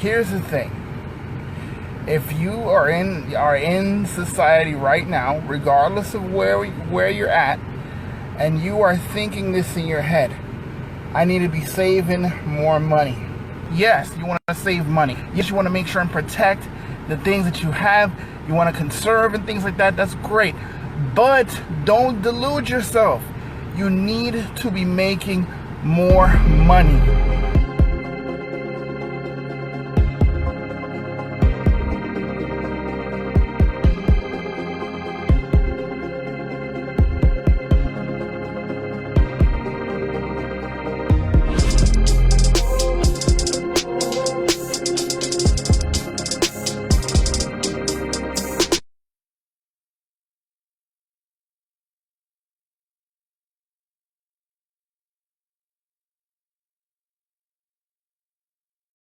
Here's the thing. If you are in society right now, regardless of where you're at, and you are thinking this in your head, I need to be saving more money. Yes, you want to save money. Yes, you want to make sure and protect the things that you have. You want to conserve and things like that. That's great. But don't delude yourself. You need to be making more money.